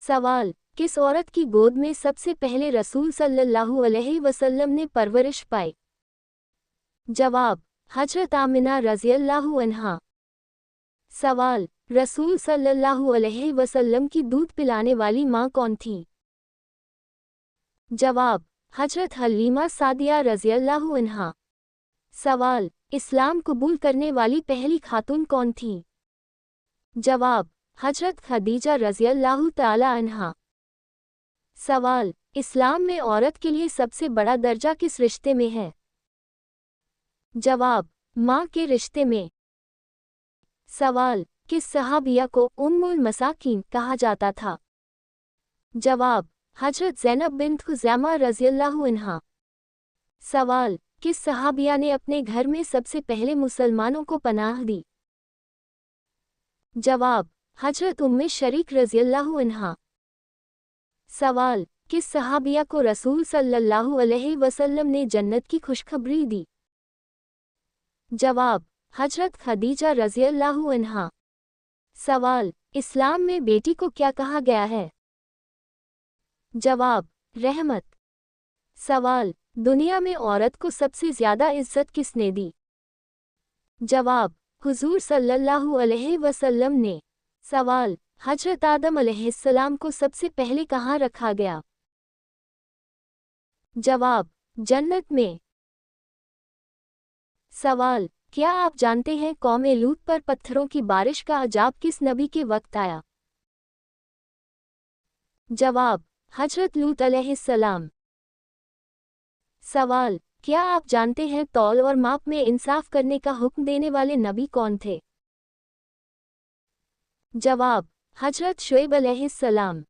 सवाल, किस औरत की गोद में सबसे पहले रसूल सल्लल्लाहु अलैहि वसल्लम ने परवरिश पाई? जवाब, हजरत आमिना रज़ियल्लाहु अन्हा। सवाल, रसूल सल्लल्लाहु अलैहि वसल्लम की दूध पिलाने वाली माँ कौन थी? जवाब, हजरत हलीमा सादिया रज़ियल्लाहु अन्हा। सवाल, इस्लाम कबूल करने वाली पहली खातून कौन थी? जवाब, हजरत खदीजा रज़ियल्लाहु तआला अन्हा। सवाल, इस्लाम में औरत के लिए सबसे बड़ा दर्जा किस रिश्ते में है? जवाब, माँ के रिश्ते में। सवाल, किस सहाबिया को उम्मुल मसाकीन कहा जाता था? जवाब, हजरत ज़ैनब बिन्त खुज़ैमा रज़ियल्लाहु अन्हा। सवाल, किस सहाबिया ने अपने घर में सबसे पहले मुसलमानों को पनाह दी? जवाब, हजरत उम्मे शरीक रज़ियल्लाहु अन्हा। सवाल, किस सहाबिया को रसूल सल्लल्लाहु अलैहि वसल्लम ने जन्नत की खुशखबरी दी? जवाब, हजरत खदीजा रज़ियल्लाहु अन्हा। सवाल, इस्लाम में बेटी को क्या कहा गया है? जवाब, रहमत। सवाल, दुनिया में औरत को सबसे ज़्यादा इज्जत किसने दी? जवाब, हुजूर सल्लल्लाहु अलैहि वसल्लम ने। सवाल, हजरत आदम अलैहिस्सलाम को सबसे पहले कहाँ रखा गया? जवाब, जन्नत में। सवाल, क्या आप जानते हैं कौमे लूत पर पत्थरों की बारिश का अजाब किस नबी के वक्त आया? जवाब, हजरत लूत अलैहिस्सलाम। सवाल, क्या आप जानते हैं तौल और माप में इंसाफ करने का हुक्म देने वाले नबी कौन थे? जवाब, हजरत शुएब अलैहिस्सलाम।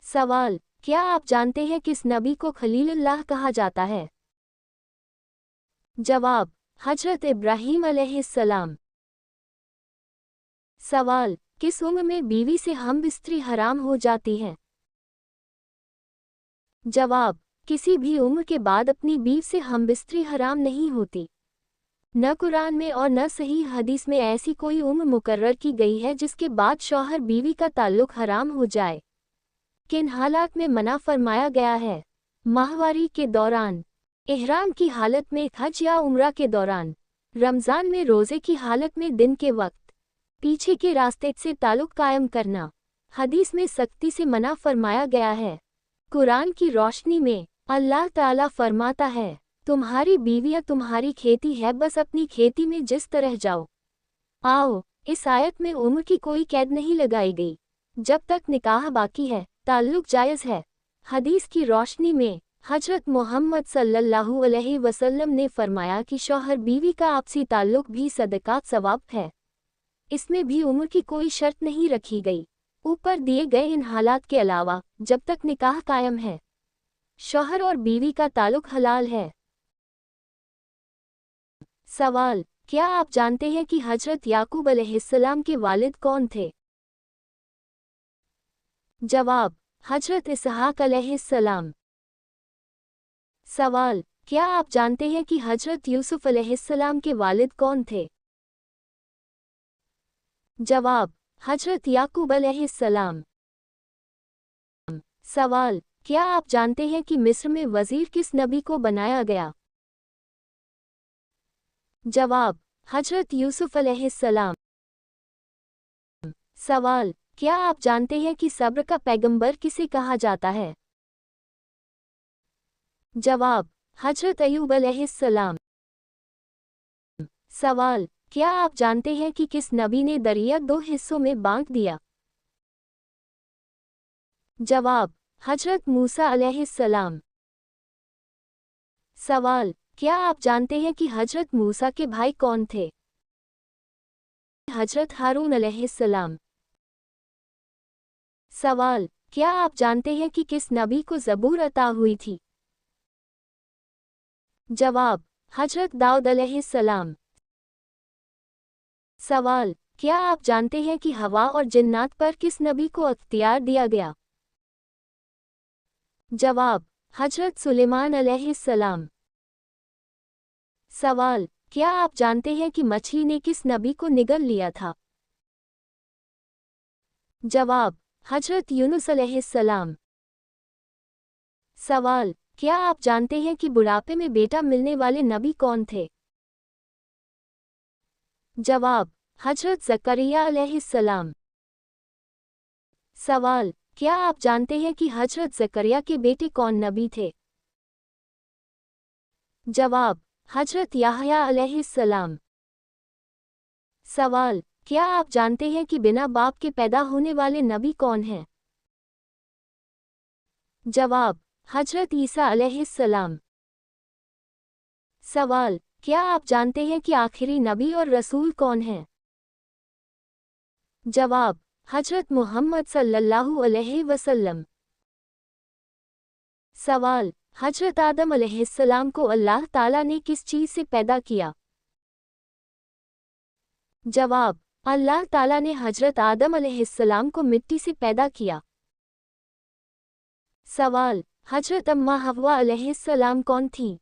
सवाल, क्या आप जानते हैं किस नबी को खलीलुल्लाह कहा जाता है? जवाब, हजरत इब्राहीम अलैहिस्सलाम। सवाल, किस उम्र में बीवी से हमबिस्तरी हराम हो जाती है? जवाब, किसी भी उम्र के बाद अपनी बीवी से हमबिस्तरी हराम नहीं होती। न कुरान में और न सही हदीस में ऐसी कोई उम्र मुकर्रर की गई है जिसके बाद शौहर बीवी का ताल्लुक हराम हो जाए। किन हालात में मना फरमाया गया है? माहवारी के दौरान, इहराम की हालत में, हज या उम्रा के दौरान, रमज़ान में, रोज़े की हालत में, दिन के वक्त, पीछे के रास्ते से ताल्लुक कायम करना। हदीस में सख्ती से मना फरमाया गया है। कुरान की रोशनी में अल्लाह ताला फरमाता है, तुम्हारी बीवियां तुम्हारी खेती है, बस अपनी खेती में जिस तरह जाओ आओ। इस आयत में उम्र की कोई कैद नहीं लगाई गई। जब तक निकाह बाकी है, ताल्लुक जायज़ है। हदीस की रोशनी में हजरत मोहम्मद सल्लल्लाहु अलैहि वसल्लम ने फरमाया कि शौहर बीवी का आपसी ताल्लुक भी सदकात सवाब है। इसमें भी उम्र की कोई शर्त नहीं रखी गई। ऊपर दिए गए इन हालात के अलावा जब तक निकाह कायम है, शौहर और बीवी का ताल्लुक हलाल है। सवाल, क्या आप जानते हैं कि हजरत याकूब अलैहिस्सलाम के वालिद कौन थे? जवाब, हजरत इसहाक अलैहिस्सलाम। सवाल, क्या आप जानते हैं कि हजरत यूसुफ अलैहिस्सलाम के वालिद कौन थे? जवाब, हजरत याकूब अलैहिस्सलाम। सवाल, क्या आप जानते हैं कि मिस्र में वजीर किस नबी को बनाया गया? जवाब, हजरत यूसुफ अलैहिस्सलाम। सवाल, क्या आप जानते हैं कि सब्र का पैगंबर किसे कहा जाता है? जवाब, हजरत अय्यूब अलैहिस्सलाम। सवाल, क्या आप जानते हैं कि किस नबी ने दरिया दो हिस्सों में बांट दिया? जवाब, हजरत मूसा अलैहिस्सलाम। सवाल, क्या आप जानते हैं कि हजरत मूसा के भाई कौन थे? हजरत हारून अलैहिस्सलाम। सवाल, क्या आप जानते हैं कि किस नबी को ज़बूर अता हुई थी? जवाब, हजरत दाऊद अलैहिस्सलाम। सवाल, क्या आप जानते हैं कि हवा और जिन्नात पर किस नबी को अख्तियार दिया गया? जवाब, हजरत सुलेमान अलैहिस्सलाम। सवाल, क्या आप जानते हैं कि मछली ने किस नबी को निगल लिया था? जवाब, हजरत यूनुस अलैहिस्सलाम। सवाल, क्या आप जानते हैं कि बुढ़ापे में बेटा मिलने वाले नबी कौन थे? जवाब, हजरत ज़करिया अलैहिस्सलाम। सवाल, क्या आप जानते हैं कि हजरत ज़करिया के बेटे कौन नबी थे? जवाब, हजरत याहया अलैहिस्सलाम। सवाल, क्या आप जानते हैं कि बिना बाप के पैदा होने वाले नबी कौन हैं? जवाब, हजरत ईसा अलैहिस्सलाम। सवाल, क्या आप जानते हैं कि आखिरी नबी और रसूल कौन हैं? जवाब, हजरत मुहम्मद सल्लल्लाहु अलैहि वसल्लम। सवाल, हजरत आदम अलैहिस्सलाम को अल्लाह ताला ने किस चीज़ से पैदा किया? जवाब, अल्लाह ताला ने हजरत आदम अलैहिस्सलाम को मिट्टी से पैदा किया। सवाल, हजरत अम्मा हव्वा अलैहिस्सलाम कौन थी?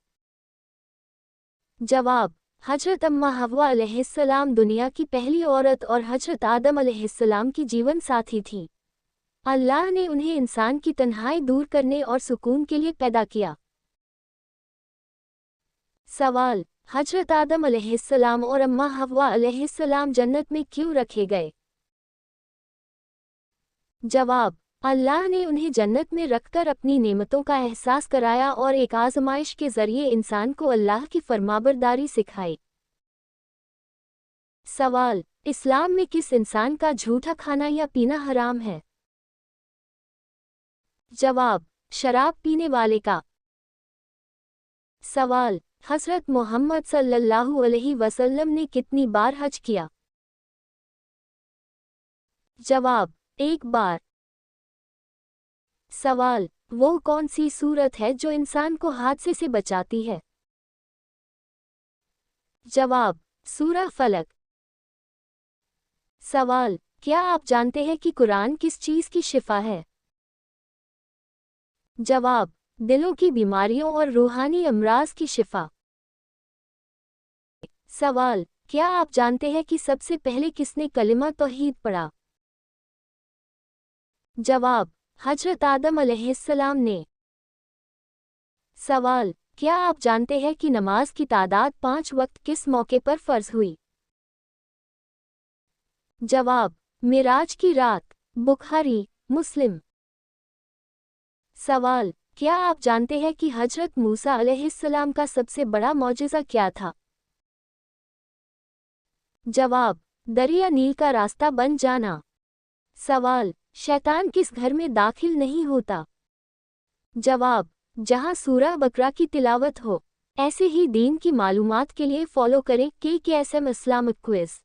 जवाब, हजरत अम्मा हव्वा अलैहिस्सलाम दुनिया की पहली औरत और हजरत आदम अलैहिस्सलाम की जीवन साथी थी। अल्लाह ने उन्हें इंसान की तन्हाई दूर करने और सुकून के लिए पैदा किया। सवाल, हजरत आदम अलैहिस्सलाम और अम्मा हव्वा अलैहिस्सलाम जन्नत में क्यों रखे गए? जवाब, अल्लाह ने उन्हें जन्नत में रखकर अपनी नेमतों का एहसास कराया और एक आजमाइश के जरिए इंसान को अल्लाह की फरमाबरदारी सिखाई। सवाल, इस्लाम में किस इंसान का झूठा खाना या पीना हराम है? जवाब, शराब पीने वाले का। सवाल, हज़रत मोहम्मद सल्लल्लाहु अलैहि वसल्लम ने कितनी बार हज किया? जवाब, एक बार। सवाल, वो कौन सी सूरत है जो इंसान को हादसे से बचाती है? जवाब, सूरह फलक। सवाल, क्या आप जानते हैं कि कुरान किस चीज़ की शिफा है? जवाब, दिलों की बीमारियों और रूहानी अमराज की शिफा। सवाल, क्या आप जानते हैं कि सबसे पहले किसने कलिमा तौहीद पढ़ा? जवाब, हजरत आदम अलैहिस्सलाम ने। सवाल, क्या आप जानते हैं कि नमाज की तादाद 5 वक्त किस मौके पर फ़र्ज़ हुई? जवाब, मिराज की रात। बुखारी, मुस्लिम। सवाल, क्या आप जानते हैं कि हजरत मूसा अलैहिस्सलाम का सबसे बड़ा मौजिज़ा क्या था? जवाब, दरिया नील का रास्ता बन जाना। सवाल, शैतान किस घर में दाखिल नहीं होता? जवाब, जहां सूरह बकरा की तिलावत हो। ऐसे ही दीन की मालूमात के लिए फॉलो करें KKSM इस्लामिक क्विज़।